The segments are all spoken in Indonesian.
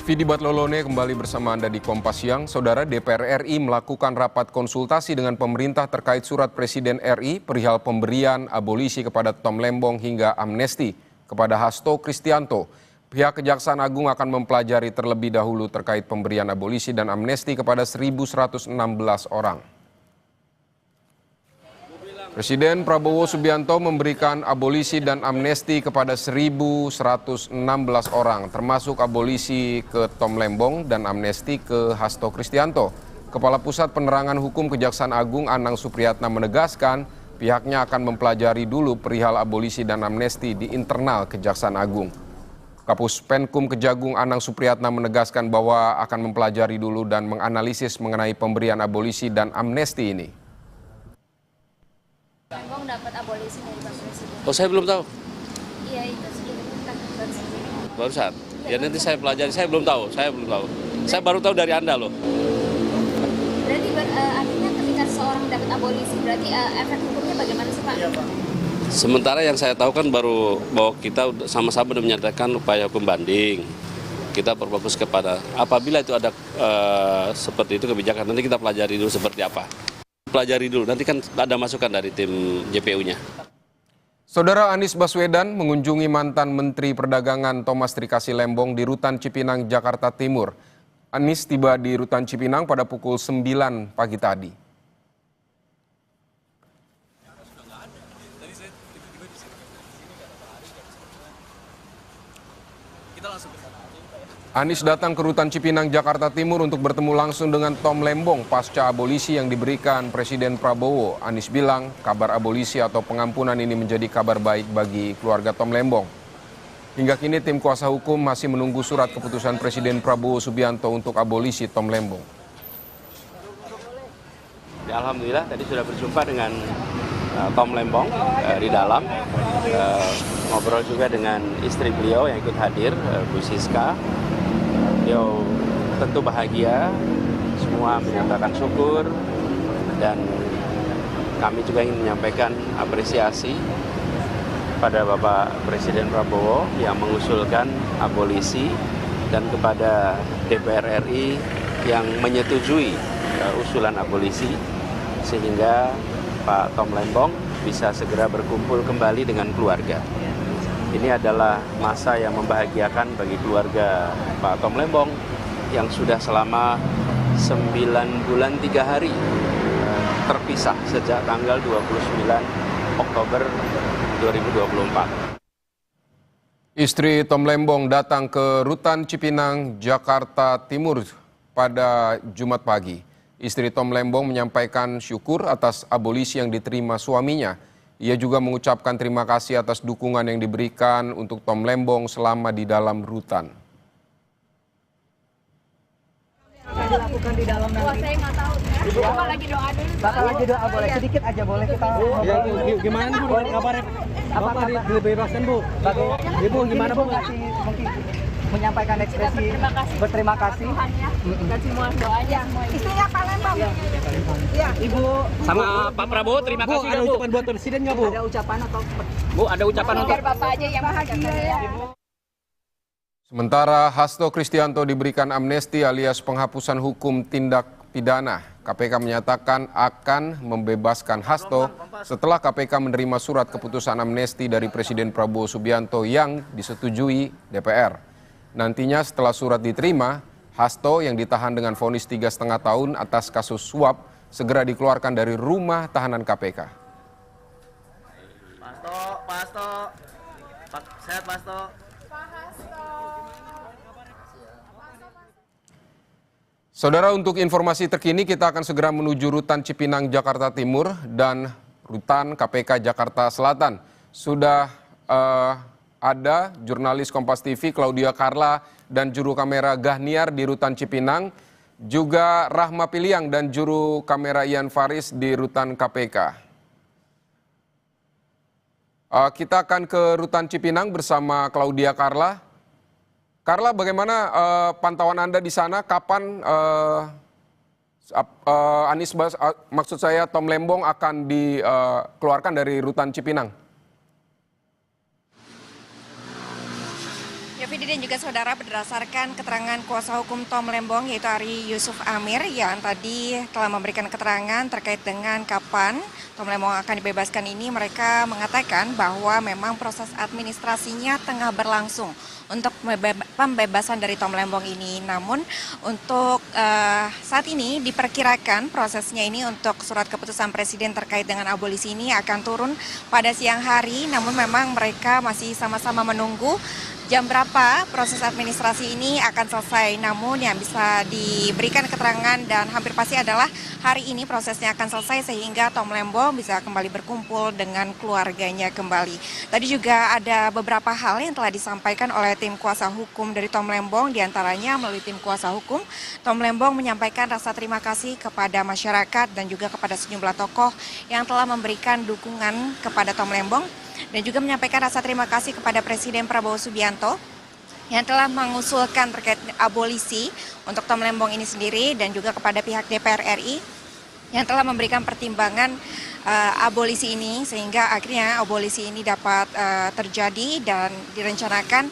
Vidi Batlolone kembali bersama Anda di Kompas Siang. Saudara, DPR RI melakukan rapat konsultasi dengan pemerintah terkait surat Presiden RI perihal pemberian abolisi kepada Tom Lembong hingga amnesti kepada Hasto Kristianto. Pihak Kejaksaan Agung akan mempelajari terlebih dahulu terkait pemberian abolisi dan amnesti kepada 1.116 orang. Presiden Prabowo Subianto memberikan abolisi dan amnesti kepada 1.116 orang, termasuk abolisi ke Tom Lembong dan amnesti ke Hasto Kristianto. Kepala Pusat Penerangan Hukum Kejaksaan Agung Anang Supriyatna menegaskan pihaknya akan mempelajari dulu perihal abolisi dan amnesti di internal Kejaksaan Agung. Kapus Penkum Kejagung Anang Supriyatna menegaskan bahwa akan mempelajari dulu dan menganalisis mengenai pemberian abolisi dan amnesti ini. Lembong dapat abolisi dari Pak Presiden. Oh, saya belum tahu. Iya, itu Barusan. Ya nanti saya pelajari, saya belum tahu. Saya baru tahu dari Anda loh. Berarti artinya ketika seseorang dapat abolisi, berarti efek hukumnya bagaimana sih Pak? Iya, Pak. Sementara yang saya tahu kan baru bahwa kita sama-sama sudah menyatakan upaya pembanding. Kita berfokus kepada apabila itu ada seperti itu kebijakan, nanti kita pelajari dulu seperti apa. Pelajari dulu, nanti kan ada masukan dari tim JPU-nya. Saudara, Anies Baswedan mengunjungi mantan Menteri Perdagangan Thomas Trikasi Lembong di Rutan Cipinang, Jakarta Timur. Anies tiba di Rutan Cipinang pada pukul 9 pagi tadi. Anies datang ke Rutan Cipinang, Jakarta Timur untuk bertemu langsung dengan Tom Lembong pasca abolisi yang diberikan Presiden Prabowo. Anies bilang kabar abolisi atau pengampunan ini menjadi kabar baik bagi keluarga Tom Lembong. Hingga kini tim kuasa hukum masih menunggu surat keputusan Presiden Prabowo Subianto untuk abolisi Tom Lembong. Ya, alhamdulillah tadi sudah berjumpa dengan Tom Lembong di dalam. Ngobrol juga dengan istri beliau yang ikut hadir, Bu Siska. Beliau tentu bahagia, semua menyatakan syukur, dan kami juga ingin menyampaikan apresiasi pada Bapak Presiden Prabowo yang mengusulkan abolisi dan kepada DPR RI yang menyetujui usulan abolisi sehingga Pak Tom Lembong bisa segera berkumpul kembali dengan keluarga. Ini adalah masa yang membahagiakan bagi keluarga Pak Tom Lembong yang sudah selama 9 bulan 3 hari terpisah sejak tanggal 29 Oktober 2024. Istri Tom Lembong datang ke Rutan Cipinang, Jakarta Timur pada Jumat pagi. Istri Tom Lembong menyampaikan syukur atas abolisi yang diterima suaminya. Ia juga mengucapkan terima kasih atas dukungan yang diberikan untuk Tom Lembong selama di dalam rutan. Akan dilakukan di dalam nanti. Wah, saya nggak tahu. Bapak lagi doa dulu. Bapak lagi doa boleh, sedikit aja boleh kita. Ya, gimana Bu kabarnya? Bapak dibebaskan Bu. Ibu gimana Bu? Mungkin menyampaikan ekspresi berterima kasih. Dan semua doanya. Istrinya Pak Lembong. Iya. Ibu Sama Pak Prabowo terima Bu, kasih ada ya Bu. ucapan buat Presiden nggak Bu? Ada ucapan atau Bu, ada ucapan untuk Biar Bapak aja yang bahagia ya. Sementara Hasto Kristianto diberikan amnesti alias penghapusan hukum tindak pidana. KPK menyatakan akan membebaskan Hasto setelah KPK menerima surat keputusan amnesti dari Presiden Prabowo Subianto yang disetujui DPR. Nantinya setelah surat diterima, Hasto yang ditahan dengan vonis 3,5 tahun atas kasus suap segera dikeluarkan dari rumah tahanan KPK. Pak Hasto, sehat Pak Hasto. Saudara, untuk informasi terkini kita akan segera menuju Rutan Cipinang, Jakarta Timur dan Rutan KPK Jakarta Selatan. Sudah ada jurnalis Kompas TV Claudia Carla dan juru kamera Gahniar di Rutan Cipinang, juga Rahma Piliang dan juru kamera Ian Faris di Rutan KPK. Kita akan ke Rutan Cipinang bersama Claudia Carla. Carla, bagaimana pantauan Anda di sana? Kapan maksud saya Tom Lembong akan dikeluarkan dari Rutan Cipinang? Ya Ya, Vidi dan juga saudara, berdasarkan keterangan kuasa hukum Tom Lembong yaitu Ari Yusuf Amir yang tadi telah memberikan keterangan terkait dengan kapan Tom Lembong akan dibebaskan ini, mereka mengatakan bahwa memang proses administrasinya tengah berlangsung untuk pembebasan dari Tom Lembong ini. Namun untuk saat ini diperkirakan prosesnya ini untuk surat keputusan Presiden terkait dengan abolisi ini akan turun pada siang hari, namun memang mereka masih sama-sama menunggu jam berapa proses administrasi ini akan selesai. Namun yang bisa diberikan keterangan dan hampir pasti adalah hari ini prosesnya akan selesai sehingga Tom Lembong bisa kembali berkumpul dengan keluarganya kembali. Tadi juga ada beberapa hal yang telah disampaikan oleh tim kuasa hukum dari Tom Lembong, diantaranya melalui tim kuasa hukum, Tom Lembong menyampaikan rasa terima kasih kepada masyarakat dan juga kepada sejumlah tokoh yang telah memberikan dukungan kepada Tom Lembong, dan juga menyampaikan rasa terima kasih kepada Presiden Prabowo Subianto yang telah mengusulkan terkait abolisi untuk Tom Lembong ini sendiri, dan juga kepada pihak DPR RI yang telah memberikan pertimbangan abolisi ini sehingga akhirnya abolisi ini dapat terjadi dan direncanakan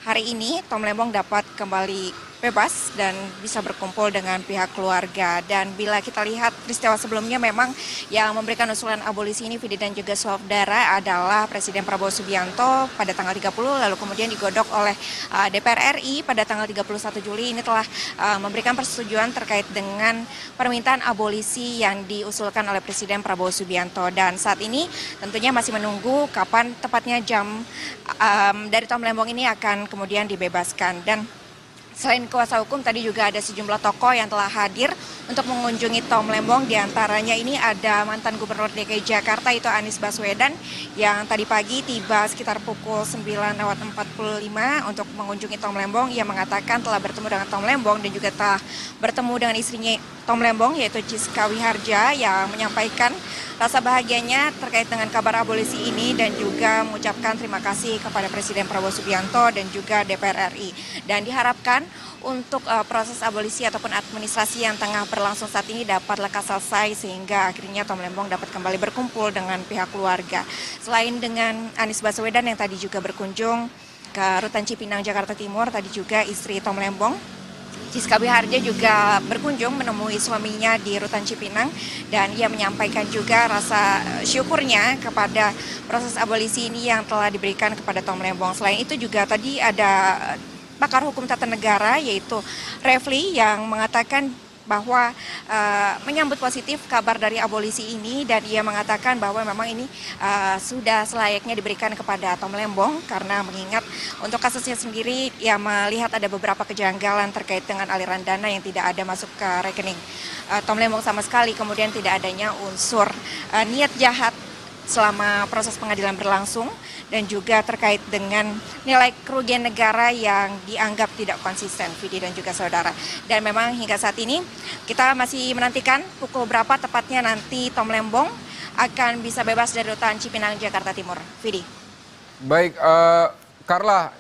hari ini Tom Lembong dapat kembali bebas dan bisa berkumpul dengan pihak keluarga. Dan bila kita lihat peristiwa sebelumnya, memang yang memberikan usulan abolisi ini, Vidi dan juga saudara, adalah Presiden Prabowo Subianto pada tanggal 30, lalu kemudian digodok oleh DPR RI pada tanggal 31 Juli. Ini telah memberikan persetujuan terkait dengan permintaan abolisi yang diusulkan oleh Presiden Prabowo Subianto. Dan saat ini tentunya masih menunggu kapan tepatnya jam dari Tom Lembong ini akan kemudian dibebaskan. Dan selain kuasa hukum, tadi juga ada sejumlah tokoh yang telah hadir untuk mengunjungi Tom Lembong. Di antaranya ini ada mantan Gubernur DKI Jakarta, itu Anies Baswedan, yang tadi pagi tiba sekitar pukul 9.45 untuk mengunjungi Tom Lembong. Ia mengatakan telah bertemu dengan Tom Lembong dan juga telah bertemu dengan istrinya Tom Lembong, yaitu Ciska Wiharja, yang menyampaikan rasa bahagianya terkait dengan kabar abolisi ini dan juga mengucapkan terima kasih kepada Presiden Prabowo Subianto dan juga DPR RI. Dan diharapkan untuk proses abolisi ataupun administrasi yang tengah berlangsung saat ini dapat lekas selesai sehingga akhirnya Tom Lembong dapat kembali berkumpul dengan pihak keluarga. Selain dengan Anies Baswedan yang tadi juga berkunjung ke Rutan Cipinang, Jakarta Timur, tadi juga istri Tom Lembong, Ciska Wiharja, juga berkunjung menemui suaminya di Rutan Cipinang, dan ia menyampaikan juga rasa syukurnya kepada proses abolisi ini yang telah diberikan kepada Tom Lembong. Selain itu juga tadi ada pakar hukum tata negara yaitu Refli yang mengatakan bahwa menyambut positif kabar dari abolisi ini, dan ia mengatakan bahwa memang ini sudah selayaknya diberikan kepada Tom Lembong karena mengingat untuk kasusnya sendiri ia melihat ada beberapa kejanggalan terkait dengan aliran dana yang tidak ada masuk ke rekening Tom Lembong sama sekali, kemudian tidak adanya unsur niat jahat selama proses pengadilan berlangsung, dan juga terkait dengan nilai kerugian negara yang dianggap tidak konsisten, Vidi dan juga saudara. Dan memang hingga saat ini kita masih menantikan pukul berapa tepatnya nanti Tom Lembong akan bisa bebas dari Rutan Cipinang, Jakarta Timur. Vidi. Baik, Carla,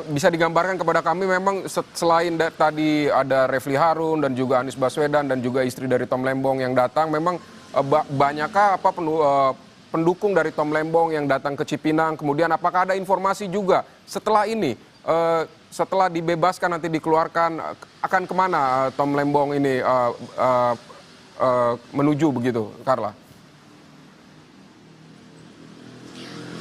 bisa digambarkan kepada kami, memang selain tadi ada Refli Harun dan juga Anies Baswedan dan juga istri dari Tom Lembong yang datang, memang banyakkah pendukung dari Tom Lembong yang datang ke Cipinang? Kemudian apakah ada informasi juga setelah ini, setelah dibebaskan nanti dikeluarkan, akan kemana Tom Lembong ini menuju begitu, Carla?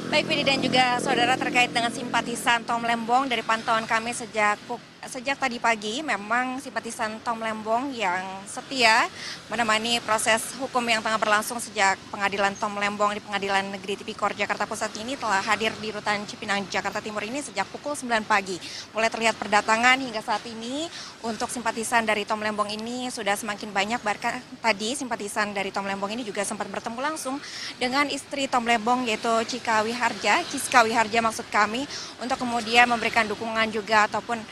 Baik, Vidi dan juga saudara, terkait dengan simpatisan Tom Lembong, dari pantauan kami sejak tadi pagi, memang simpatisan Tom Lembong yang setia menemani proses hukum yang tengah berlangsung sejak pengadilan Tom Lembong di Pengadilan Negeri Tipikor Jakarta Pusat ini telah hadir di Rutan Cipinang, Jakarta Timur ini sejak pukul 9 pagi. Mulai terlihat perdatangan hingga saat ini untuk simpatisan dari Tom Lembong ini sudah semakin banyak. Bahkan tadi simpatisan dari Tom Lembong ini juga sempat bertemu langsung dengan istri Tom Lembong, yaitu Ciska Wiharja maksud kami, untuk kemudian memberikan dukungan juga ataupun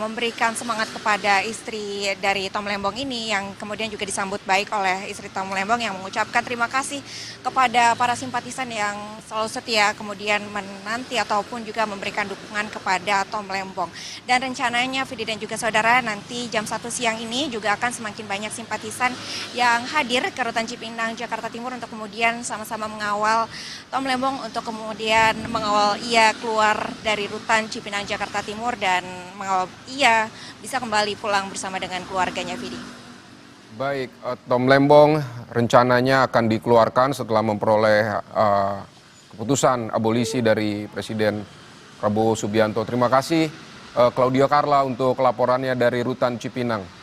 memberikan semangat kepada istri dari Tom Lembong ini, yang kemudian juga disambut baik oleh istri Tom Lembong yang mengucapkan terima kasih kepada para simpatisan yang selalu setia kemudian menanti ataupun juga memberikan dukungan kepada Tom Lembong. Dan rencananya Vidi dan juga saudara, nanti jam 1 siang ini juga akan semakin banyak simpatisan yang hadir ke Rutan Cipinang, Jakarta Timur untuk kemudian sama-sama mengawal Tom Lembong untuk kemudian mengawal ia keluar dari Rutan Cipinang, Jakarta Timur dan mengawal ia bisa kembali pulang bersama dengan keluarganya, Vidi. Baik, Tom Lembong rencananya akan dikeluarkan setelah memperoleh keputusan abolisi dari Presiden Prabowo Subianto. Terima kasih Claudia Carla untuk laporannya dari Rutan Cipinang.